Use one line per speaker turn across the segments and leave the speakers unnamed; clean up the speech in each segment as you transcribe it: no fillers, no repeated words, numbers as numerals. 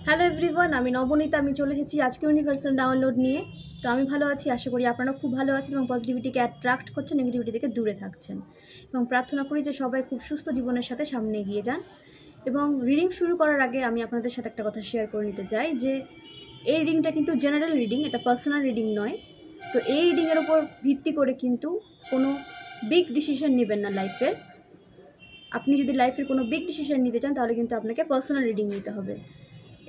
Hello everyone, আমি নবনীতা। আমি চলে এসেছি আজকে ইউনিভার্সাল ডাউনলোড নিয়ে। তো আমি ভালো আছি, আশা করি আপনারা খুব ভালো আছেন এবং পজিটিভিটিকে অ্যাট্রাক্ট করছেন, নেগেটিভিটি থেকে দূরে থাকছেন। এবং প্রার্থনা করি যে সবাই খুব সুস্থ জীবনের সাথে সামনে এগিয়ে যান। এবং রিডিং শুরু করার আগে আমি আপনাদের সাথে একটা কথা শেয়ার করে নিতে চাই যে এই রিডিংটা কিন্তু জেনারেল রিডিং, এটা পার্সোনাল রিডিং নয়। তো এই রিডিংয়ের ওপর ভিত্তি করে কিন্তু কোনো বিগ ডিসিশন নেবেন না লাইফের। আপনি যদি লাইফের কোনো বিগ ডিসিশন নিতে চান তাহলে কিন্তু আপনাকে পার্সোনাল রিডিং নিতে হবে।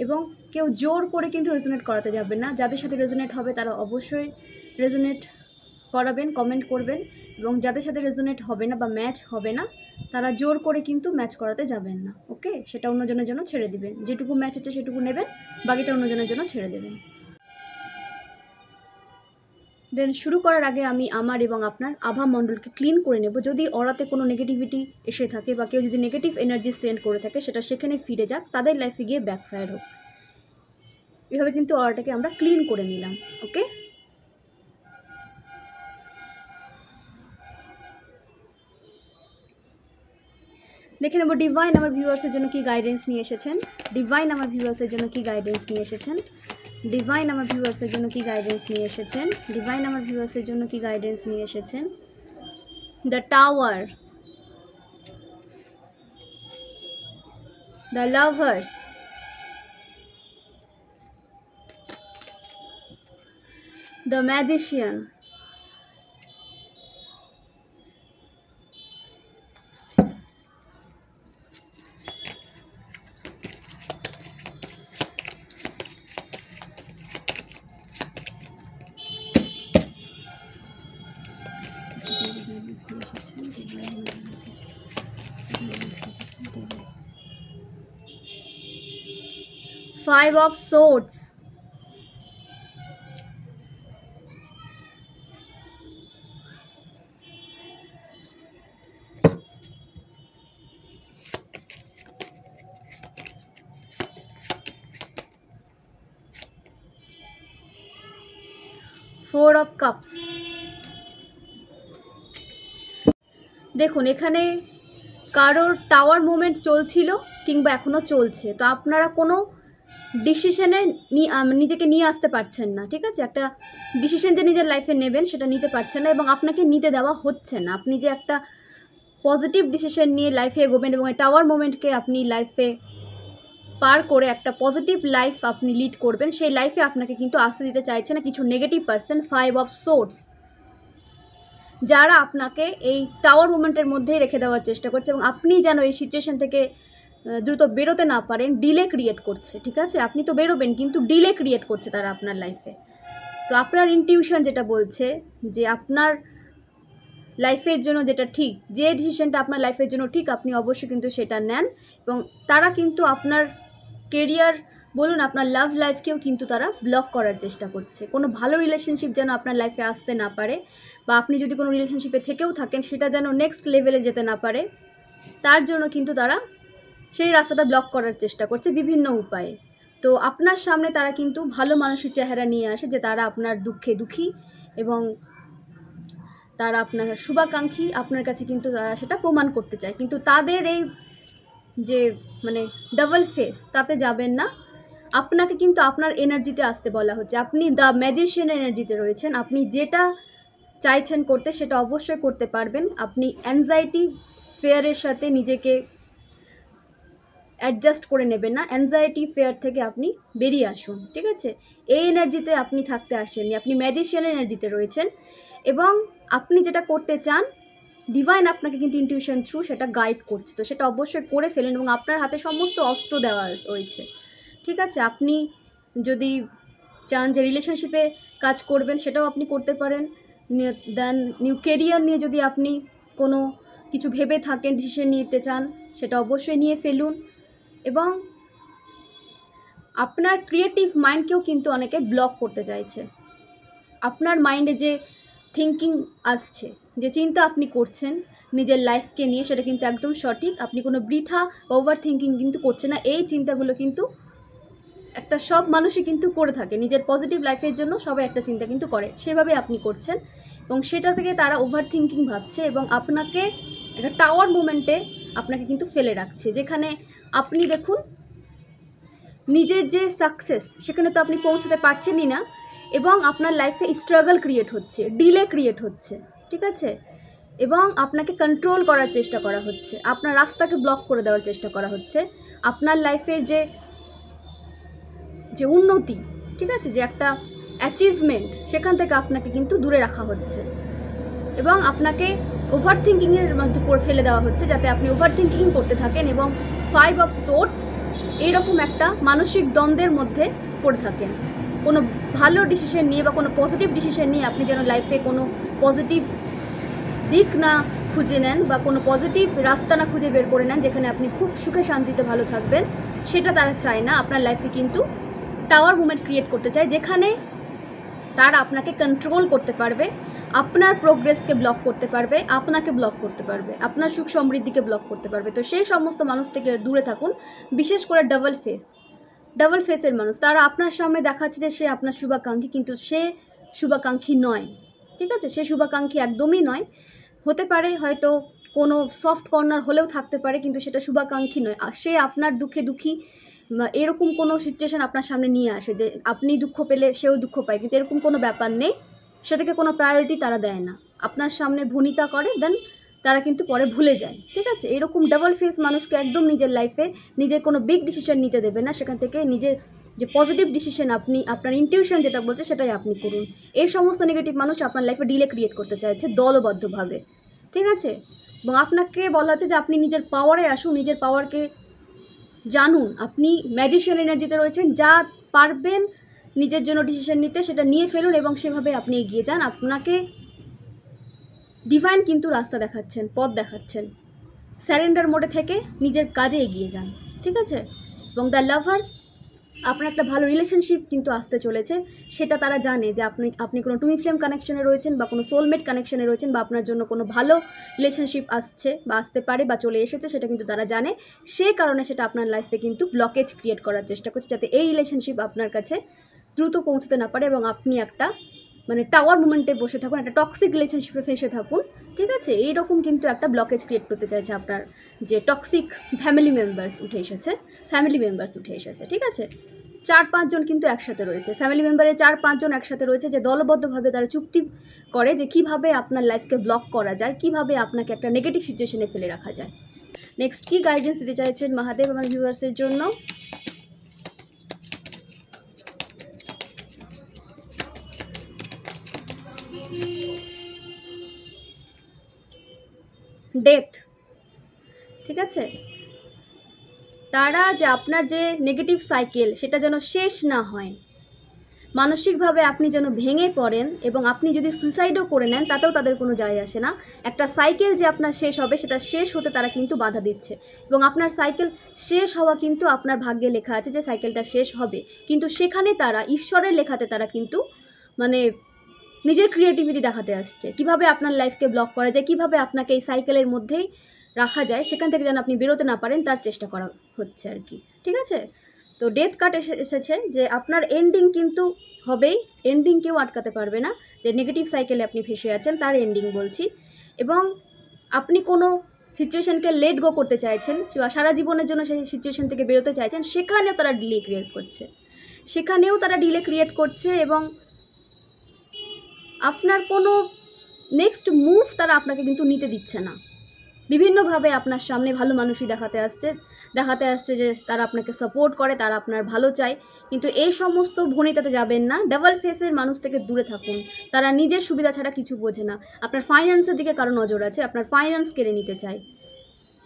এবং কেউ জোর করে কিন্তু রেজোনেট করাতে যাবেন না। যাদের সাথে রেজোনেট হবে তারা অবশ্যই রেজোনেট করাবেন, কমেন্ট করবেন। এবং যাদের সাথে রেজোনেট হবে না বা ম্যাচ হবে না তারা জোর করে কিন্তু ম্যাচ করাতে যাবেন না। ওকে, সেটা অন্যজনের জন্য ছেড়ে দিবেন। যেটুকু ম্যাচ হচ্ছে সেটুকু নেবেন, বাকিটা অন্যজনের জন্য ছেড়ে দেবেন। দেন শুরু করার আগে আমি আমার এবং আপনার আভা মণ্ডলকে ক্লিন করে নেব। যদি ওরাতে কোনো নেগেটিভিটি এসে থাকে বা কেউ যদি নেগেটিভ এনার্জি সেন্ড করে থাকে সেটা সেখানে ফিরে যাক, তাদের লাইফে গিয়ে ব্যাকফায়ার হোক। এভাবে কিন্তু অরাটাকে আমরা ক্লিন করে নিলাম। ওকে, দেখে নেব ডিভাইন আমার ভিউয়ার্সের জন্য কি গাইডেন্স নিয়ে এসেছেন। ডিভাইন আমার ভিউয়ার্সের জন্য কি গাইডেন্স নিয়ে এসেছেন। ডিভাইন আমার ভিউয়ার্সের জন্য কি গাইডেন্স নিয়ে এসেছেন। ডিভাইন আমার ভিউয়ার্সের জন্য কি গাইডেন্স নিয়ে এসেছেন। The tower, the lovers, the magician, Five of Swords, Four of Cups। দেখুন, এখানে কারোর টাওয়ার মুভমেন্ট চলছিল কিংবা এখনও চলছে। তো আপনারা কোনো ডিসিশনে নিজেকে নিয়ে আসতে পারছেন না। ঠিক আছে, একটা ডিসিশন যে নিজের লাইফে নেবেন সেটা নিতে পারছেন না এবং আপনাকে নিতে দেওয়া হচ্ছে না। আপনি যে একটা পজিটিভ ডিসিশন নিয়ে লাইফে এগোবেন এবং এই টাওয়ার মুভমেন্টকে আপনি লাইফে পার করে একটা পজিটিভ লাইফ আপনি লিড করবেন, সেই লাইফে আপনাকে কিন্তু আসতে দিতে চাইছে না কিছু negative person. Five of swords, যারা আপনাকে এই টাওয়ার মুভমেন্টের মধ্যেই রেখে দেওয়ার চেষ্টা করছে এবং আপনি যেন এই সিচুয়েশন থেকে দ্রুত বেরোতে না পারেন, ডিলে ক্রিয়েট করছে। ঠিক আছে, আপনি তো বেরোবেন কিন্তু ডিলে ক্রিয়েট করছে তারা আপনার লাইফে। তো আপনার ইনটিউশন যেটা বলছে যে আপনার লাইফের জন্য যেটা ঠিক, যে ডিসিশনটা আপনার লাইফের জন্য ঠিক, আপনি অবশ্যই কিন্তু সেটা নেন। এবং তারা কিন্তু আপনার কেরিয়ার বলুন, আপনার লাভ লাইফকেও কিন্তু তারা ব্লক করার চেষ্টা করছে। কোনো ভালো রিলেশনশিপ যেন আপনার লাইফে আসতে না পারে, বা আপনি যদি কোনো রিলেশনশিপে থেকেও থাকেন সেটা যেন নেক্সট লেভেলে যেতে না পারে, তার জন্য কিন্তু তারা সেই রাস্তাটা ব্লক করার চেষ্টা করছে বিভিন্ন উপায়ে। তো আপনার সামনে তারা কিন্তু ভালো মানুষের চেহারা নিয়ে আসে, যে তারা আপনার দুঃখে দুঃখী এবং তারা আপনার শুভাকাঙ্ক্ষী। আপনার কাছে কিন্তু তারা সেটা প্রমাণ করতে চায়, কিন্তু তাদের এই যে ডাবল ফেস, তাতে যাবেন না। আপনাকে কিন্তু আপনার এনার্জিতে আসতে বলা হচ্ছে। আপনি দ্য ম্যাজিশিয়ানের এনার্জিতে রয়েছেন। আপনি যেটা চাইছেন করতে সেটা অবশ্যই করতে পারবেন। আপনি অ্যাংজাইটি ফেয়ারের সাথে নিজেকে অ্যাডজাস্ট করে নেবেন না। অ্যাংজাইটি ফেয়ার থেকে আপনি বেরিয়ে আসুন। ঠিক আছে, এই এনার্জিতে আপনি থাকতে আসেননি, আপনি ম্যাজিশিয়ানের এনার্জিতে রয়েছেন এবং আপনি যেটা করতে চান ডিভাইন আপনাকে কিন্তু ইনটিউশন থ্রু সেটা গাইড করছে। তো সেটা অবশ্যই করে ফেলেন এবং আপনার হাতে সমস্ত অস্ত্র দেওয়া রয়েছে। ঠিক আছে, আপনি যদি চান যে রিলেশনশিপে কাজ করবেন সেটাও আপনি করতে পারেন। দেন নিউ কেরিয়ার নিয়ে যদি আপনি কোনো কিছু ভেবে থাকেন, ডিসিশন নিতে চান, সেটা অবশ্যই নিয়ে ফেলুন। এবং আপনার ক্রিয়েটিভ মাইন্ডকেও কিন্তু অনেকে ব্লক করতে চাইছে। আপনার মাইন্ডে যে থিঙ্কিং আসছে, যে চিন্তা আপনি করছেন নিজের লাইফকে নিয়ে, সেটা কিন্তু একদম সঠিক। আপনি কোনো বৃথা ওভার থিঙ্কিং কিন্তু করছেন না। এই চিন্তাগুলো কিন্তু একটা সব মানুষই কিন্তু করে থাকে, নিজের পজিটিভ লাইফের জন্য সবাই একটা চিন্তা কিন্তু করে, সেভাবে আপনি করছেন এবং সেটা থেকে তারা ওভার থিঙ্কিং ভাবছে এবং আপনাকে একটা টাওয়ার মুভমেন্টে আপনাকে কিন্তু ফেলে রাখছে, যেখানে আপনি দেখুন নিজের যে সাকসেস সেখানে তো আপনি পৌঁছতে পারছেনই না, এবং আপনার লাইফে স্ট্রাগল ক্রিয়েট হচ্ছে, ডিলে ক্রিয়েট হচ্ছে, ঠিক আছে, এবং আপনাকে কন্ট্রোল করার চেষ্টা করা হচ্ছে, আপনার রাস্তাকে ব্লক করে দেওয়ার চেষ্টা করা হচ্ছে, আপনার লাইফের যে উন্নতি, ঠিক আছে, যে একটা অ্যাচিভমেন্ট, সেখান থেকে আপনাকে কিন্তু দূরে রাখা হচ্ছে, এবং আপনাকে ওভার থিঙ্কিংয়ের মধ্যে ফেলে দেওয়া হচ্ছে, যাতে আপনি ওভার থিঙ্কিং করতে থাকেন এবং 5 অফ সোর্স এইরকম একটা মানসিক দ্বন্দ্বের মধ্যে পড়ে থাকেন। কোনো ভালো ডিসিশন নিয়ে বা কোনো পজিটিভ ডিসিশন নিয়ে আপনি যেন লাইফে কোনো পজিটিভ দিক না খুঁজে নেন বা কোনো পজিটিভ রাস্তা না খুঁজে বের করে নেন যেখানে আপনি খুব সুখে শান্তিতে ভালো থাকবেন, সেটা তারা চায় না। আপনার লাইফে কিন্তু টাওয়ার মুভমেন্ট ক্রিয়েট করতে চায়, যেখানে তারা আপনাকে কন্ট্রোল করতে পারবে, আপনার প্রোগ্রেসকে ব্লক করতে পারবে, আপনাকে ব্লক করতে পারবে, আপনার সুখ সমৃদ্ধিকে ব্লক করতে পারবে। তো সেই সমস্ত মানুষ থেকে দূরে থাকুন, বিশেষ করে ডাবল ফেসের মানুষ। তারা আপনার সামনে দেখাচ্ছে যে সে আপনার শুভাকাঙ্ক্ষী, কিন্তু সে শুভাকাঙ্ক্ষী নয়, ঠিক আছে, সে শুভাকাঙ্ক্ষী একদমই নয়। হতে পারে হয়তো কোনো সফট কর্নার হলেও থাকতে পারে, কিন্তু সেটা শুভাকাঙ্ক্ষী নয়। সে আপনার দুঃখে দুঃখী, এরকম কোনো সিচুয়েশান আপনার সামনে নিয়ে আসে যে আপনি দুঃখ পেলে সেও দুঃখ পায়, কিন্তু এরকম কোনো ব্যাপার নেই। সেটাকে কোনো প্রায়োরিটি তারা দেয় না, আপনার সামনে ভনিতা করে, দেন তারা কিন্তু পরে ভুলে যায়, ঠিক আছে। এরকম ডাবল ফেস মানুষকে একদম নিজের লাইফে নিজের কোনো বিগ ডিসিশন নিতে দেবে না, সেখান থেকে নিজের যে পজিটিভ ডিসিশন আপনি আপনার ইনটিউশন যেটা বলছে সেটাই আপনি করুন। এই সমস্ত নেগেটিভ মানুষ আপনার লাইফে ডিলে ক্রিয়েট করতে চাইছে দলবদ্ধভাবে, ঠিক আছে। এবং আপনাকে বলা হচ্ছে যে আপনি নিজের পাওয়ারে আসুন, নিজের পাওয়ারকে জানুন, আপনি ম্যাজিশিয়ান এনার্জিতে রয়েছেন, যা পারবেন নিজের জন্য ডিসিশন নিতে সেটা নিয়ে ফেলুন এবং সেভাবে আপনি এগিয়ে যান। আপনাকে ডিভাইন কিন্তু রাস্তা দেখাচ্ছেন, পথ দেখাচ্ছেন। স্যারেন্ডার মোডে থেকে নিজের কাজে এগিয়ে যান, ঠিক আছে। এবং দ্য লাভার্স, আপনার একটা ভালো রিলেশনশিপ কিন্তু আসতে চলেছে, সেটা তারা জানে যে আপনি কোনো টুইন ফ্লেম কানেকশনে রয়েছেন বা কোনো সোলমেট কানেকশনে রয়েছেন, বা আপনার জন্য কোনো ভালো রিলেশনশিপ আসছে বা আসতে পারে বা চলে এসেছে, সেটা কিন্তু তারা জানে। সে কারণে সেটা আপনার লাইফে কিন্তু ব্লকেজ ক্রিয়েট করার চেষ্টা করছে, যাতে এই রিলেশনশিপ আপনার কাছে দ্রুত পৌঁছতে না পারে এবং আপনি একটা টাওয়ার মুভমেন্টে বসে থাকুন, একটা টক্সিক রিলেশনশিপে ফেসে থাকুন, ঠিক আছে। এইরকম কিন্তু একটা ব্লকেজ ক্রিয়েট করতে চাইছে আপনার যে টক্সিক ফ্যামিলি মেম্বার্স উঠে এসেছে, ঠিক আছে। 4-5 জন কিন্তু একসাথে রয়েছে, ফ্যামিলি মেম্বারের 4-5 জন একসাথে রয়েছে, যে দলবদ্ধভাবে তারা চুক্তি করে যে কিভাবে আপনার লাইফকে ব্লক করা যায়, কিভাবে আপনাকে একটা নেগেটিভ সিচুয়েশনে ফেলে রাখা যায়। নেক্সট কি গাইডেন্স দিতে চাইছেন মহাদেব আমার ভিউয়ার্সের জন্য? ডেথ, ঠিক আছে। তারা যে আপনার যে নেগেটিভ সাইকেল সেটা যেন শেষ না হয়, মানসিকভাবে আপনি যেন ভেঙে পড়েন এবং আপনি যদি সুইসাইডও করে নেন তাতেও তাদের কোনো যায় আসে না। একটা সাইকেল যে আপনার শেষ হবে সেটা শেষ হতে তারা কিন্তু বাধা দিচ্ছে, এবং আপনার সাইকেল শেষ হওয়া কিন্তু আপনার ভাগ্যে লেখা আছে যে সাইকেলটা শেষ হবে, কিন্তু সেখানে তারা ঈশ্বরের লেখাতে তারা কিন্তু নিজের ক্রিয়েটিভিটি দেখাতে আসছে, কিভাবে আপনার লাইফকে ব্লক করা যায়, কিভাবে আপনাকে এই সাইকেলের মধ্যেই রাখা যায়, সেখান থেকে যেন আপনি বেরোতে না পারেন তার চেষ্টা করা হচ্ছে আর কি, ঠিক আছে। তো ডেথ কার্ড এসেছে যে আপনার এন্ডিং কিন্তু হবেই, এন্ডিং কেউ আটকাতে পারবে না, যে নেগেটিভ সাইকেলে আপনি ফেসে আছেন তার এন্ডিং বলছি। এবং আপনি কোনো সিচুয়েশনকে লেট গো করতে চাইছেন, সারা জীবনের জন্য সেই সিচুয়েশন থেকে বেরোতে চাইছেন, সেখানেও তারা ডিলে ক্রিয়েট করছে, এবং আপনার কোনো নেক্সট মুভ তারা আপনাকে কিন্তু নিতে দিচ্ছে না। বিভিন্নভাবে আপনার সামনে ভালো মানুষই দেখাতে আসছে যে তারা আপনাকে সাপোর্ট করে, তারা আপনার ভালো চায়, কিন্তু এই সমস্ত ভনিতাতে যাবেন না। ডাবল ফেসের মানুষ থেকে দূরে থাকুন, তারা নিজের সুবিধা ছাড়া কিছু বোঝে না। আপনার ফাইন্যান্সের দিকে কারো নজর আছে, আপনার ফাইন্যান্স কেড়ে নিতে চায়।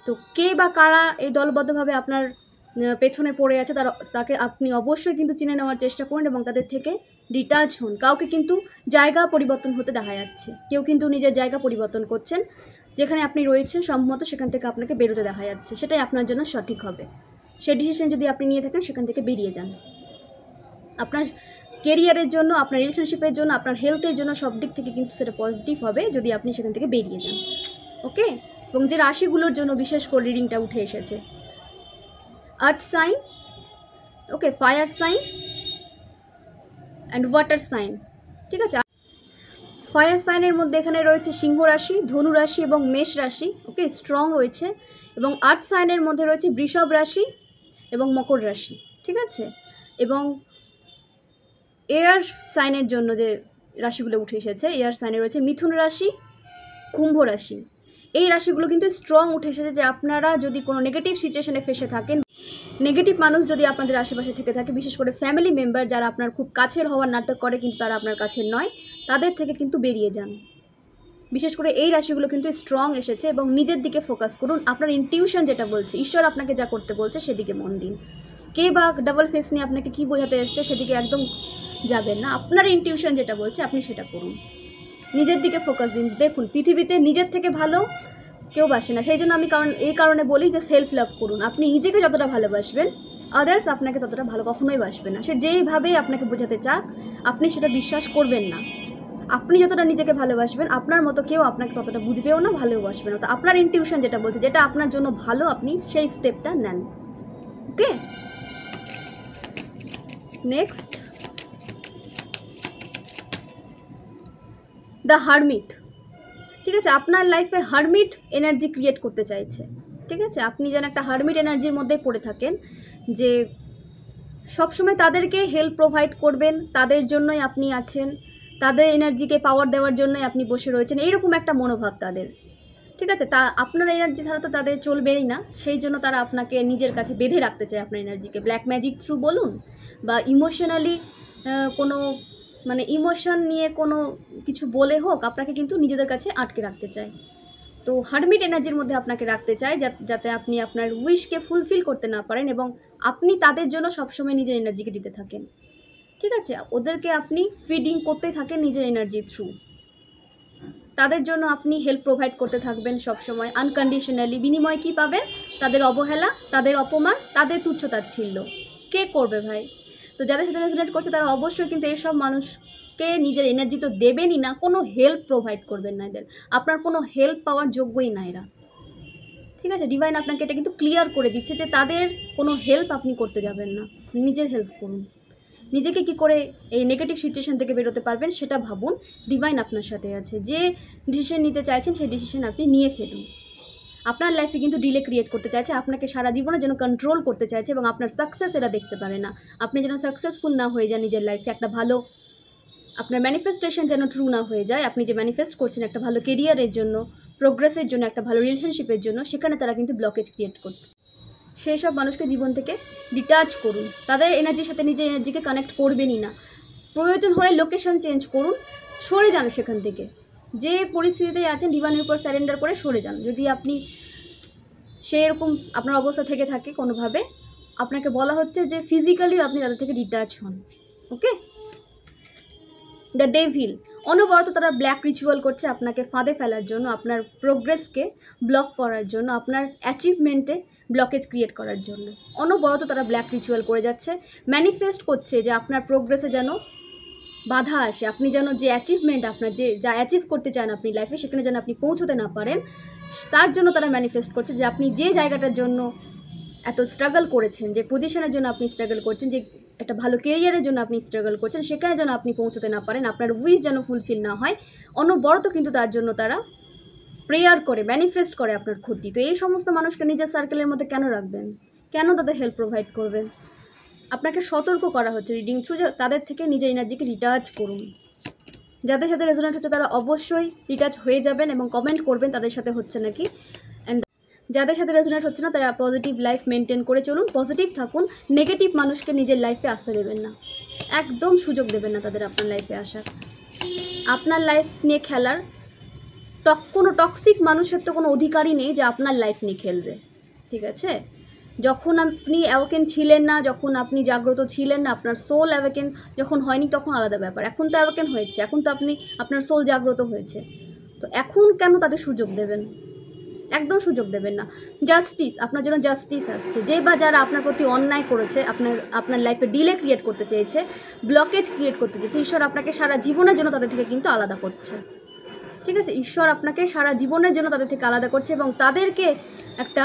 তো কে বা কারা এই দলবদ্ধভাবে আপনার পেছনে পড়ে আছে তাকে আপনি অবশ্যই কিন্তু চিনে নেওয়ার চেষ্টা করুন এবং তাদের থেকে ডিটাচ হন। কাউকে কিন্তু জায়গা পরিবর্তন হতে দেখা যাচ্ছে, কেউ কিন্তু নিজের জায়গা পরিবর্তন করছেন, যেখানে আপনি রয়েছেন সম্ভবত সেখান থেকে আপনাকে বেরোতে দেখা যাচ্ছে, সেটাই আপনার জন্য সঠিক হবে। সেই ডিসিশন যদি আপনি নিয়ে থাকেন সেখান থেকে বেরিয়ে যান। আপনার কেরিয়ারের জন্য, আপনার রিলেশনশিপের জন্য, আপনার হেলথের জন্য সব দিক থেকে কিন্তু সেটা পজিটিভ হবে যদি আপনি সেখান থেকে বেরিয়ে যান, ওকে। এবং যে রাশিগুলোর জন্য বিশেষ করে রিডিংটা উঠে এসেছে, earth sign, okay, fire sign and water sign, ঠিক আছে। ফায়ার সাইনের মধ্যে এখানে রয়েছে সিংহ রাশি, ধনু রাশি এবং মেষ রাশি, ওকে, স্ট্রং রয়েছে। এবং আর্থ সাইনের মধ্যে রয়েছে বৃষভ রাশি এবং মকর রাশি, ঠিক আছে। এবং এয়ার সাইনের জন্য যে রাশিগুলো উঠে এসেছে, এয়ার সাইনে রয়েছে মিথুন রাশি, কুম্ভ রাশি। এই রাশিগুলো কিন্তু স্ট্রং উঠে এসেছে যে আপনারা যদি কোনো নেগেটিভ সিচুয়েশনে ফেসে থাকেন, নেগেটিভ মানুষ যদি আপনাদের আশেপাশে থেকে থাকে, বিশেষ করে ফ্যামিলি মেম্বার যারা আপনার খুব কাছের হওয়ার নাটক করে কিন্তু তারা আপনার কাছের নয়, তাদের থেকে কিন্তু বেরিয়ে যান। বিশেষ করে এই রাশিগুলো কিন্তু স্ট্রং এসেছে এবং নিজের দিকে ফোকাস করুন। আপনার ইনটিউশন যেটা বলছে, ঈশ্বর আপনাকে যা করতে বলছে সেদিকে মন দিন। কে বা ডাবল ফেস নিয়ে আপনাকে কী বোঝাতে এসছে সেদিকে একদম যাবেন না। আপনার ইনটিউশন যেটা বলছে আপনি সেটা করুন, নিজের দিকে ফোকাস দিন। দেখুন, পৃথিবীতে নিজের থেকে ভালো কেউ বাসে না, সেই জন্য আমি এই কারণে বলি যে সেলফ লাভ করুন। আপনি নিজেকে যতটা ভালোবাসবেন, আদার্স আপনাকে ততটা ভালো কখনোই বাসবে না। সে যেইভাবেই আপনাকে বোঝাতে চাক, আপনি সেটা বিশ্বাস করবেন না। আপনি যতটা নিজেকে ভালোবাসবেন, আপনার মতো কেউ আপনাকে ততটা বুঝবেও না, ভালোবাসবে না। তো আপনার ইনটিউশন যেটা বলছে, যেটা আপনার জন্য ভালো, আপনি সেই স্টেপটা নেন। ওকে, নেক্সট দ্য হারমিট। ঠিক আছে, আপনার লাইফে হারমিট এনার্জি ক্রিয়েট করতে চাইছে। ঠিক আছে, আপনি যেন একটা হারমিট এনার্জির মধ্যে পড়ে থাকেন, যে সবসময় তাদেরকে হেল্প প্রোভাইড করবেন, তাদের জন্যই আপনি আছেন, তাদের এনার্জিকে পাওয়ার দেওয়ার জন্যই আপনি বসে রয়েছেন, এইরকম একটা মনোভাব তাদের। ঠিক আছে, তা আপনার এনার্জি ছাড়া তো তাদের চলবেই না, সেই জন্য তারা আপনাকে নিজের কাছে বেঁধে রাখতে চায় আপনার এনার্জিকে। ব্ল্যাক ম্যাজিক থ্রু বলুন বা ইমোশনালি কোনো মানে ইমোশন নিয়ে কোনো কিছু বলে হোক, আপনাকে কিন্তু নিজেদের কাছে আটকে রাখতে চায়। তো হারমিট এনার্জির মধ্যে আপনাকে রাখতে চায়, যাতে আপনি আপনার উইশকে ফুলফিল করতে না পারেন এবং আপনি তাদের জন্য সবসময় নিজের এনার্জিকে দিতে থাকেন। ঠিক আছে, ওদেরকে আপনি ফিডিং করতে থাকেন নিজের এনার্জি থ্রু। তাদের জন্য আপনি হেল্প প্রোভাইড করতে থাকবেন সবসময় আনকন্ডিশনালি। বিনিময় কী পাবেন? তাদের অবহেলা, তাদের অপমান, তাদের তুচ্ছতাচ্ছিল্য। কে করবে ভাই? তো যাদের সাথে রেজোনেট করছে তারা অবশ্যই কিন্তু এইসব মানুষকে নিজের এনার্জি তো দেবেনই না, কোনো হেল্প প্রোভাইড করবেন না এদের। আপনার কোনো হেল্প পাওয়ার যোগ্যই না এরা। ঠিক আছে, ডিভাইন আপনাকে এটা কিন্তু ক্লিয়ার করে দিচ্ছে যে তাদের কোনো হেল্প আপনি করতে যাবেন না, নিজের হেল্প করুন। নিজেকে কি করে এই নেগেটিভ সিচুয়েশন থেকে বেরোতে পারবেন সেটা ভাবুন। ডিভাইন আপনার সাথে আছে, যে ডিসিশন নিতে চাইছেন সেই ডিসিশন আপনি নিয়ে ফেলুন। আপনার লাইফে কিন্তু ডিলে ক্রিয়েট করতে চাইছে, আপনাকে সারা জীবনে যেন কন্ট্রোল করতে চাইছে এবং আপনার সাকসেস এরা দেখতে পারে না। আপনি যেন সাকসেসফুল না হয়ে যান নিজের লাইফে, একটা ভালো আপনার ম্যানিফেস্টেশন যেন ট্রু না হয়ে যায়। আপনি যে ম্যানিফেস্ট করছেন একটা ভালো কেরিয়ারের জন্য, প্রোগ্রেসের জন্য, একটা ভালো রিলেশনশিপের জন্য, সেখানে তারা কিন্তু ব্লকেজ ক্রিয়েট করতে। সেই সব মানুষকে জীবন থেকে ডিটাচ করুন, তাদের এনার্জির সাথে নিজের এনার্জিকে কানেক্ট করবেনই না। প্রয়োজন হলে লোকেশন চেঞ্জ করুন, সরে যান সেখান থেকে। যে পরিস্থিতিতে আছেন ডিভাইনের উপর স্যারেন্ডার করে সরে যান। যদি আপনি সেরকম আপনার অবস্থা থেকে থাকে কোনোভাবে, আপনাকে বলা হচ্ছে যে ফিজিক্যালিও আপনি তাদের থেকে ডিটাচ হন। ওকে, দ্য ডেভিল। অনবরত তারা ব্ল্যাক রিচুয়াল করছে আপনাকে ফাঁদে ফেলার জন্য, আপনার প্রোগ্রেসকে ব্লক করার জন্য, আপনার অ্যাচিভমেন্টে ব্লকেজ ক্রিয়েট করার জন্য অনবরত তারা ব্ল্যাক রিচুয়াল করে যাচ্ছে। ম্যানিফেস্ট করছে যে আপনার প্রোগ্রেসে যেন বাধা আসে, আপনি যেন যে অ্যাচিভমেন্ট আপনার যা অ্যাচিভ করতে চান আপনি লাইফে, সেখানে যেন আপনি পৌঁছতে না পারেন, তার জন্য তারা ম্যানিফেস্ট করছে যে আপনি যে জায়গাটার জন্য এত স্ট্রাগল করেছেন, যে পজিশনের জন্য আপনি স্ট্রাগল করছেন, যে একটা ভালো কেরিয়ারের জন্য আপনি স্ট্রাগল করছেন, সেখানে যেন আপনি পৌঁছতে না পারেন, আপনার উইশ যেন ফুলফিল না হয়, অনবরত কিন্তু তার জন্য তারা প্রেয়ার করে, ম্যানিফেস্ট করে আপনার ক্ষতি। তো এই সমস্ত মানুষকে নিজের সার্কেলের মধ্যে কেন রাখবেন? কেন তাদের হেল্প প্রোভাইড করবেন? আপনাকে সতর্ক করা হচ্ছে রিডিং থ্রু যে তাদের থেকে নিজের এনার্জিকে রিটাচ করুন। যাদের সাথে রেজোনেট হচ্ছে তারা অবশ্যই রিটাচ হয়ে যাবেন এবং কমেন্ট করবেন তাদের সাথে হচ্ছে নাকি। অ্যান্ড যাদের সাথে রেজোনেট হচ্ছে না তারা পজিটিভ লাইফ মেনটেন করে চলুন, পজিটিভ থাকুন, নেগেটিভ মানুষকে নিজের লাইফে আসতে দেবেন না, একদম সুযোগ দেবেন না তাদের আপনার লাইফে আসার। আপনার লাইফ নিয়ে খেলার কোনো টক্সিক মানুষের তো কোনো অধিকারই নেই যে আপনার লাইফ নিয়ে খেলবে। ঠিক আছে, যখন আপনি অ্যাওয়েকেন ছিলেন না, যখন আপনি জাগ্রত ছিলেন না, আপনার সোল অ্যাওয়েকেন যখন হয়নি তখন আলাদা ব্যাপার। এখন তো অ্যাওয়েকেন হয়েছে, এখন তো আপনার সোল জাগ্রত হয়েছে, তো এখন কেন তাদের সুযোগ দেবেন? একদম সুযোগ দেবেন না। জাস্টিস, আপনার জন্য জাস্টিস আসছে। যে বা যারা আপনার প্রতি অন্যায় করেছে, আপনার লাইফে ডিলে ক্রিয়েট করতে চেয়েছে, ব্লকেজ ক্রিয়েট করতে চেয়েছে, ঈশ্বর আপনাকে সারা জীবনের জন্য তাদের থেকে কিন্তু আলাদা করছে। ঠিক আছে, ঈশ্বর আপনাকে সারা জীবনের জন্য তাদের থেকে আলাদা করছে এবং তাদেরকে একটা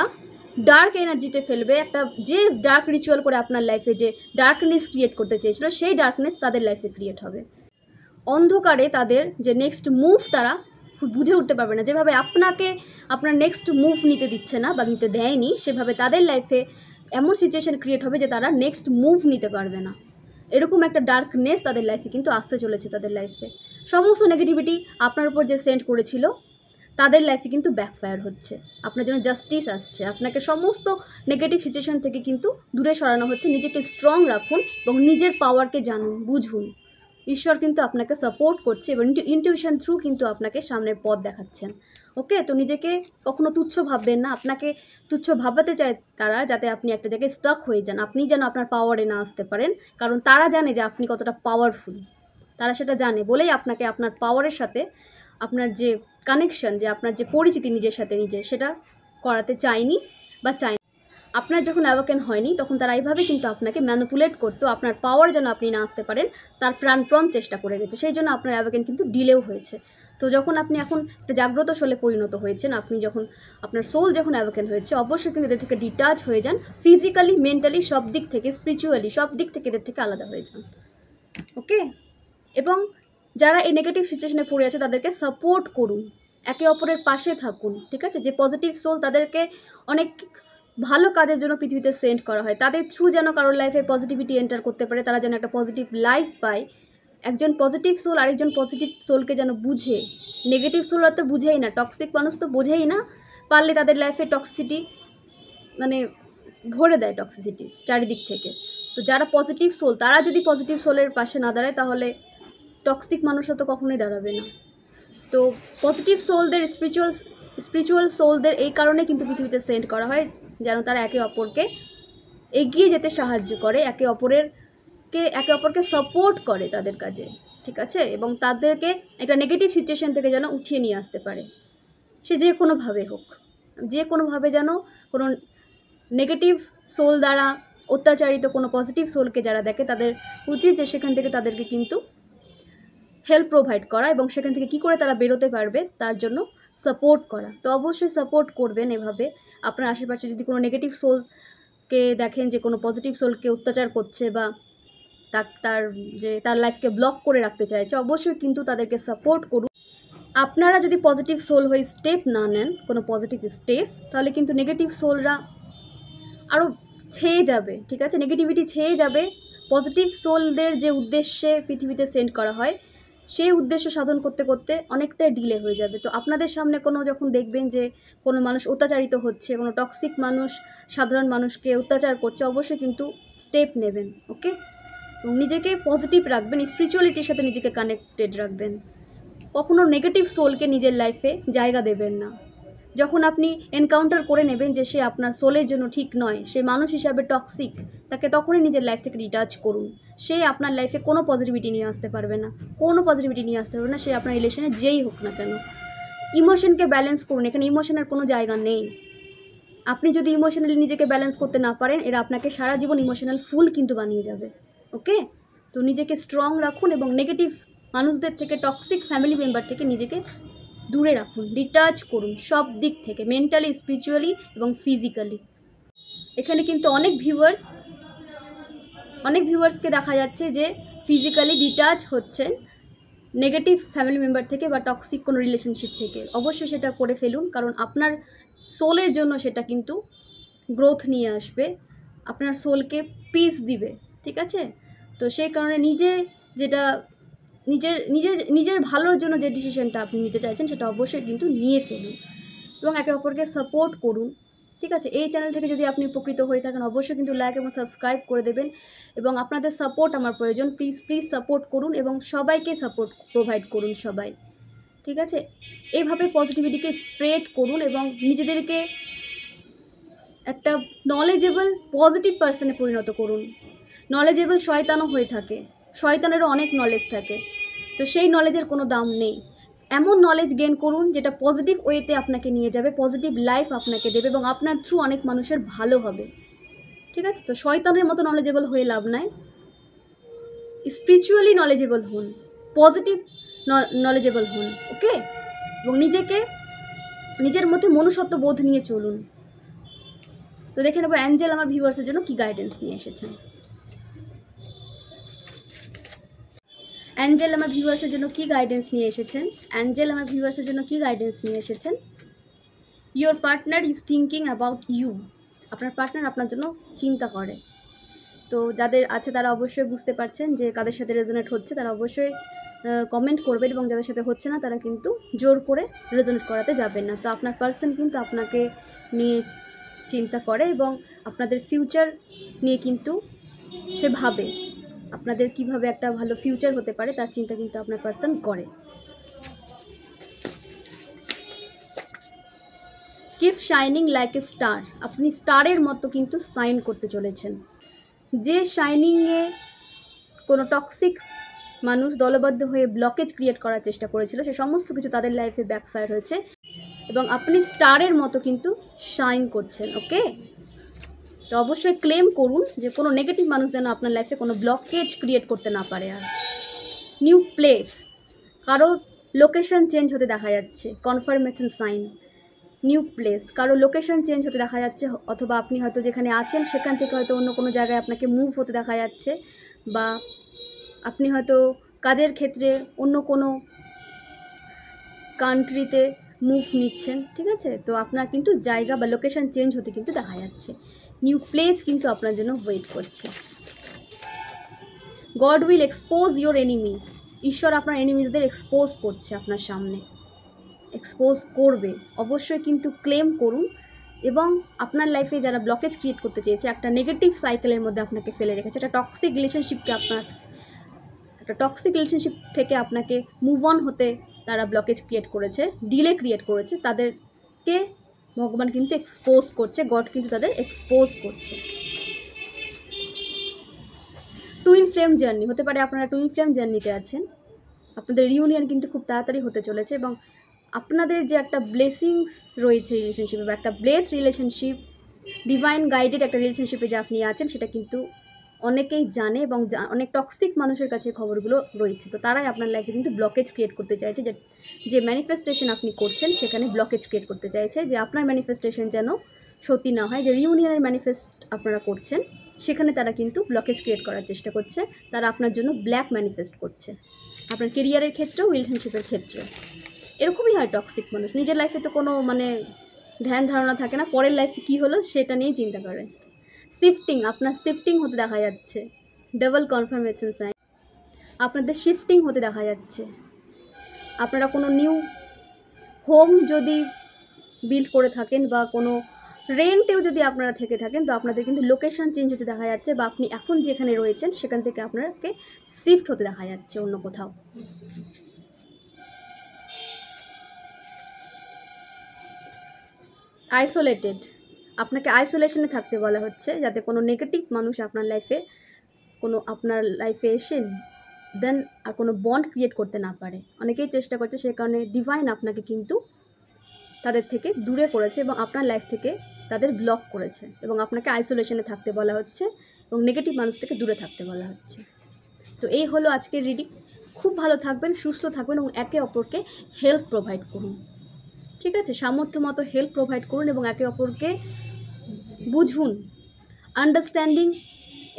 ডার্ক এনার্জিতে ফেলবে। একটা যে ডার্ক রিচুয়াল করে আপনার লাইফে যে ডার্কনেস ক্রিয়েট করতে চেয়েছিল, সেই ডার্কনেস তাদের লাইফে ক্রিয়েট হবে। অন্ধকারে তাদের যে নেক্সট মুভ তারা বুঝে উঠতে পারবে না। যেভাবে আপনাকে আপনার নেক্সট মুভ নিতে দিচ্ছে না বা নিতে দেয়নি, সেভাবে তাদের লাইফে এমন সিচুয়েশন ক্রিয়েট হবে যে তারা নেক্সট মুভ নিতে পারবে না। এরকম একটা ডার্কনেস তাদের লাইফে কিন্তু আসতে চলেছে। তাদের লাইফে সমস্ত নেগেটিভিটি আপনার উপর যে সেন্ড করেছিল তাদের লাইফে কিন্তু ব্যাকফায়ার হচ্ছে, আপনার জন্য জাস্টিস আসছে, আপনাকে সমস্ত নেগেটিভ সিচুয়েশন থেকে কিন্তু দূরে সরানো হচ্ছে। নিজেকে স্ট্রং রাখুন এবং নিজের পাওয়ারকে জানুন, বুঝুন। ঈশ্বর কিন্তু আপনাকে সাপোর্ট করছে এবং ইনটিউশন থ্রু কিন্তু আপনাকে সামনের পথ দেখাচ্ছেন। ওকে, তো নিজেকে কখনো তুচ্ছ ভাববেন না। আপনাকে তুচ্ছ ভাবাতে চায় তারা, যাতে আপনি একটা জায়গায় স্টাক হয়ে যান, আপনি যেন আপনার পাওয়ারে না আসতে পারেন। কারণ তারা জানে যে আপনি কতটা পাওয়ারফুল, তারা সেটা জানে বলেই আপনাকে আপনার পাওয়ারের সাথে আপনার যে কানেকশন, যে আপনার যে পরিচিতি নিজের সাথে নিজের, সেটা করাতে চায়নি বা চায়। আপনার যখন অ্যাওয়াকেন হয়নি তখন তারা এইভাবে কিন্তু আপনাকে ম্যানিপুলেট করতো, আপনার পাওয়ার যেন আপনি না আসতে পারেন তার প্রাণপণ চেষ্টা করে গেছে। সেই জন্য আপনার অ্যাওয়াকেন কিন্তু ডিলেও হয়েছে। তো যখন আপনি এখন একটা জাগ্রত সোলে পরিণত হয়েছেন, আপনি যখন আপনার সোল যখন অ্যাওয়াকেন হয়েছে, অবশ্যই কিন্তু এদের থেকে ডিটাচ হয়ে যান, ফিজিক্যালি, মেন্টালি, সব দিক থেকে, স্পিরিচুয়ালি, সব দিক থেকে এদের থেকে আলাদা হয়ে যান। ওকে, এবং যারা এই নেগেটিভ সিচুয়েশনে পড়ে আছে তাদেরকে সাপোর্ট করুন, একে অপরের পাশে থাকুন। ঠিক আছে, যে পজিটিভ সোল তাদেরকে অনেক ভালো কাজের জন্য পৃথিবীতে সেন্ড করা হয়, তাদের থ্রু যেন কারোর লাইফে পজিটিভিটি এন্টার করতে পারে, তারা যেন একটা পজিটিভ লাইফ পায়। একজন পজিটিভ সোল আরেকজন পজিটিভ সোলকে যেন বুঝে। নেগেটিভ সোল তো বুঝেই না, টক্সিক মানুষ তো বোঝেই না, পারলে তাদের লাইফে টক্সিসিটি মানে ভরে দেয়, টক্সিসিটি চারিদিক থেকে। তো যারা পজিটিভ সোল তারা যদি পজিটিভ সোলের পাশে না দাঁড়ায় তাহলে টক্সিক মানুষরা তো কখনোই দাঁড়াবে না। তো পজিটিভ সোলদের, স্পিরিচুয়াল সোলদের এই কারণে কিন্তু পৃথিবীতে সেন্ড করা হয়, যেন তারা একে অপরকে এগিয়ে যেতে সাহায্য করে, একে অপরকে সাপোর্ট করে তাদের কাজে। ঠিক আছে, এবং তাদেরকে একটা নেগেটিভ সিচুয়েশন থেকে যেন উঠিয়ে নিয়ে আসতে পারে, সে যে কোনোভাবে হোক, যে কোনোভাবে যেন কোনো নেগেটিভ সোল দ্বারা অত্যাচারিত কোনো পজিটিভ সোলকে যারা দেখে তাদের উচিত যে সেখান থেকে তাদেরকে কিন্তু হেল্প প্রোভাইড করা এবং সেখান থেকে কী করে তারা বেরোতে পারবে তার জন্য সাপোর্ট করা। তো অবশ্যই সাপোর্ট করবেন এভাবে। আপনার আশেপাশে যদি কোনো নেগেটিভ সোলকে দেখেন যে কোনো পজিটিভ সোলকে অত্যাচার করছে বা তার লাইফকে ব্লক করে রাখতে চাইছে, অবশ্যই কিন্তু তাদেরকে সাপোর্ট করুন। আপনারা যদি পজিটিভ সোল হয়ে স্টেপ না নেন, কোনো পজিটিভ স্টেপ, তাহলে কিন্তু নেগেটিভ সোলরা আরও ছেয়ে যাবে। ঠিক আছে, নেগেটিভিটি ছেয়ে যাবে। পজিটিভ সোলদের যে উদ্দেশ্যে পৃথিবীতে সেন্ড করা হয় সেই উদ্দেশ্য সাধন করতে করতে অনেকটাই ডিলে হয়ে যাবে। তো আপনাদের সামনে কোনো যখন দেখবেন যে কোনো মানুষ অত্যাচারিত হচ্ছে, কোনো টক্সিক মানুষ সাধারণ মানুষকে অত্যাচার করছে, অবশ্যই কিন্তু স্টেপ নেবেন। ওকে, এবং নিজেকে পজিটিভ রাখবেন, স্পিরিচুয়ালিটির সাথে নিজেকে কানেক্টেড রাখবেন। কখনো নেগেটিভ সোলকে নিজের লাইফে জায়গা দেবেন না। যখন আপনি এনকাউন্টার করে নেবেন যে সে আপনার সোলের জন্য ঠিক নয়, সে মানুষ হিসাবে টক্সিক, তাকে তখনই নিজের লাইফ থেকে ডিটাচ করুন। সে আপনার লাইফে কোনো পজিটিভিটি নিয়ে আসতে পারবে না, সে আপনার রিলেশনে যেই হোক না কেন। ইমোশনকে ব্যালেন্স করুন, এখানে ইমোশনের কোনো জায়গা নেই। আপনি যদি ইমোশনালি নিজেকে ব্যালেন্স করতে না পারেন, এরা আপনাকে সারা জীবন ইমোশনাল ফুল কিন্তু বানিয়ে যাবে। ওকে, তো নিজেকে স্ট্রং রাখুন এবং নেগেটিভ মানুষদের থেকে, টক্সিক ফ্যামিলি মেম্বার থেকে নিজেকে দূরে রাখুন, ডিটাচ করুন সব দিক থেকে, মেন্টালি, স্পিরিচুয়ালি এবং ফিজিক্যালি। এখানে কিন্তু অনেক ভিউয়ার্সকে দেখা যাচ্ছে যে ফিজিক্যালি ডিটাচ হচ্ছেন নেগেটিভ ফ্যামিলি মেম্বার থেকে বা টক্সিক কোনো রিলেশনশিপ থেকে। অবশ্যই সেটা করে ফেলুন, কারণ আপনার সোলের জন্য সেটা কিন্তু গ্রোথ নিয়ে আসবে, আপনার সোলকে পিস দিবে। ঠিক আছে, তো সেই কারণে নিজের ভালোর জন্য যে ডিসিশনটা আপনি নিতে চাইছেন সেটা অবশ্যই কিন্তু নিয়ে ফেলুন এবং একে অপরকে সাপোর্ট করুন। ঠিক আছে, এই চ্যানেল থেকে যদি আপনি উপকৃত হয়ে থাকেন অবশ্যই কিন্তু লাইক এবং সাবস্ক্রাইব করে দেবেন এবং আপনাদের সাপোর্ট আমার প্রয়োজন। প্লিজ সাপোর্ট করুন এবং সবাইকে সাপোর্ট প্রোভাইড করুন সবাই। ঠিক আছে, এইভাবে পজিটিভিটিকে স্প্রেড করুন এবং নিজেদেরকে একটা নলেজেবল পজিটিভ পার্সনে পরিণত করুন। নলেজেবল শয়তানও হয়ে থাকে, শয়তানেরও অনেক নলেজ থাকে, তো সেই নলেজের কোনো দাম নেই। এমন নলেজ গেইন করুন যেটা পজিটিভ ওয়েতে আপনাকে নিয়ে যাবে, পজিটিভ লাইফ আপনাকে দেবে এবং আপনার থ্রু অনেক মানুষের ভালো হবে। ঠিক আছে, তো শয়তানের মতো নলেজেবল হয়ে লাভ নাই, স্পিরিচুয়ালি নলেজেবল হন, পজিটিভ নলেজেবল হন। ওকে, এবং নিজের মধ্যে মনুষ্যত্ব বোধ নিয়ে চলুন। তো দেখে নেবো অ্যাঞ্জেল আমার ভিউয়ার্সের জন্য কি গাইডেন্স নিয়ে এসেছেন। অ্যাঞ্জেল আমার ভিউয়ার্সের জন্য কি গাইডেন্স নিয়ে এসেছেন। Your partner is thinking about you. আপনার পার্টনার আপনার জন্য চিন্তা করে। তো যাদের আছে তারা অবশ্যই বুঝতে পারছেন যে কাদের সাথে রেজোনেট হচ্ছে, তারা অবশ্যই কমেন্ট করবেন, এবং যাদের সাথে হচ্ছে না তারা কিন্তু জোর করে রেজোনেট করাতে যাবেন না। তো আপনার পার্সন কিন্তু আপনাকে নিয়ে চিন্তা করে এবং আপনাদের ফিউচার নিয়ে কিন্তু সে ভাবে, আপনাদের কিভাবে একটা ভালো ফিউচার হতে পারে তার চিন্তা কিন্তু আপনার পার্সন করে। Keep shining like a star, আপনি স্টারের মতো কিন্তু শাইন করতে চলেছেন। যে শাইনিংয়ে কোনো টক্সিক মানুষ দলবদ্ধ হয়ে ব্লকেজ ক্রিয়েট করার চেষ্টা করেছিল, সে সমস্ত কিছু তাদের লাইফে ব্যাকফায়ার হয়েছে এবং আপনি স্টারের মতো কিন্তু শাইন করছেন। ওকে, তো অবশ্যই ক্লেম করুন যে কোনো নেগেটিভ মানুষ যেন আপনার লাইফে কোনো ব্লকেজ ক্রিয়েট করতে না পারে। আর নিউ প্লেস, কারো লোকেশন চেঞ্জ হতে দেখা যাচ্ছে, কনফার্মেশন সাইন। নিউ প্লেস, কারো লোকেশন চেঞ্জ হতে দেখা যাচ্ছে, অথবা আপনি হয়তো যেখানে আছেন সেখান থেকে হয়তো অন্য কোনো জায়গায় আপনাকে মুভ হতে দেখা যাচ্ছে, বা আপনি হয়তো কাজের ক্ষেত্রে অন্য কোনো কান্ট্রিতে মুভ নিচ্ছেন, ঠিক আছে? তো আপনার কিন্তু জায়গা বা লোকেশন চেঞ্জ হতে কিন্তু দেখা যাচ্ছে। নিউ প্লেস কিন্তু আপনার জন্য ওয়েট করছে। God will expose your enemies, ঈশ্বর আপনার এনিমিজদের এক্সপোজ করছে, আপনার সামনে এক্সপোজ করবে। অবশ্যই কিন্তু ক্লেম করুন, এবং আপনার লাইফে যারা ব্লকেজ ক্রিয়েট করতে চেয়েছে, একটা নেগেটিভ সাইকেলের মধ্যে আপনাকে ফেলে রেখেছে, একটা টক্সিক রিলেশনশিপ থেকে আপনাকে মুভ অন হতে তারা ব্লকেজ ক্রিয়েট করেছে, ডিলে ক্রিয়েট করেছে, তাদেরকে ভগবান কিন্তু এক্সপোজ করছে, গড কিন্তু তাদের এক্সপোজ করছে। টুইন ফ্লেম জার্নি হতে পারে, আপনারা টুইন ফ্লেম জার্নিতে আছেন, আপনাদের রিউনিয়ন কিন্তু খুব তাড়াতাড়ি হতে চলেছে, এবং আপনাদের যে একটা ব্লেসিংস রয়েছে রিলেশনশিপে, বা একটা ব্লেস রিলেশনশিপ, ডিভাইন গাইডেড একটা রিলেশনশিপে যে আপনি আছেন, সেটা কিন্তু অনেকেই জানে, এবং অনেক টক্সিক মানুষের কাছে খবরগুলো রয়েছে। তো তারাই আপনার লাইফে কিন্তু ব্লকেজ ক্রিয়েট করতে চাইছে, যে ম্যানিফেস্টেশন আপনি করছেন সেখানে ব্লকেজ ক্রিয়েট করতে চাইছে, যে আপনার ম্যানিফেস্টেশন যেন সত্যি না হয়, যে রিউনিয়নের ম্যানিফেস্ট আপনারা করছেন সেখানে তারা কিন্তু ব্লকেজ ক্রিয়েট করার চেষ্টা করছে। তারা আপনার জন্য ব্ল্যাক ম্যানিফেস্ট করছে, আপনার কেরিয়ারের ক্ষেত্রেও রিলেশনশিপের ক্ষেত্রে। এরকমই হয় টক্সিক মানুষ, নিজের লাইফে তো কোনো ধ্যান ধারণা থাকে না, পরের লাইফে কী হলো সেটা নিয়েই চিন্তা করে। শিফটিং, আপনার শিফটিং হতে দেখা যাচ্ছে, ডাবল কনফার্মেশন সাইন, আপনাদের শিফটিং হতে দেখা যাচ্ছে। আপনারা কোনো নিউ হোম যদি বিল্ড করে থাকেন, বা কোনো রেন্টেও যদি আপনারা থেকে থাকেন, তো আপনাদের কিন্তু লোকেশন চেঞ্জ হতে দেখা যাচ্ছে, বা আপনি এখন যেখানে রয়েছেন সেখান থেকে আপনাকে শিফট হতে দেখা যাচ্ছে অন্য কোথাও। আইসোলেটেড, আপনাকে আইসোলেশনে থাকতে বলা হচ্ছে, যাতে কোনো নেগেটিভ মানুষ আপনার লাইফে এসে দেন আর কোনো বন্ড ক্রিয়েট করতে না পারে। অনেকেই চেষ্টা করছে, সে কারণে ডিভাইন আপনাকে কিন্তু তাদের থেকে দূরে করেছে, এবং আপনার লাইফ থেকে তাদের ব্লক করেছে, এবং আপনাকে আইসোলেশনে থাকতে বলা হচ্ছে, এবং নেগেটিভ মানুষ থেকে দূরে থাকতে বলা হচ্ছে। তো এই হলো আজকের রিডিং। খুব ভালো থাকবেন, সুস্থ থাকবেন, এবং একে অপরকে হেল্প প্রোভাইড করুন, ঠিক আছে? সামর্থ্য মতো হেল্প প্রোভাইড করুন, এবং একে অপরকে বুঝুন, আন্ডারস্ট্যান্ডিং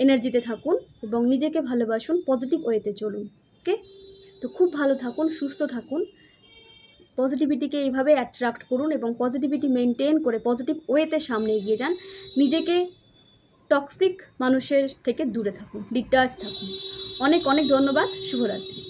এনার্জিতে থাকুন, এবং নিজেকে ভালোবাসুন, পজিটিভ ওয়েতে চলুন। ওকে, তো খুব ভালো থাকুন, সুস্থ থাকুন, পজিটিভিটিকে এইভাবে অ্যাট্রাক্ট করুন, এবং পজিটিভিটি মেনটেন করে পজিটিভ ওয়েতে সামনে এগিয়ে যান। নিজেকে টক্সিক মানুষের থেকে দূরে থাকুন, ডিটাচ থাকুন। অনেক অনেক ধন্যবাদ, শুভরাত্রি।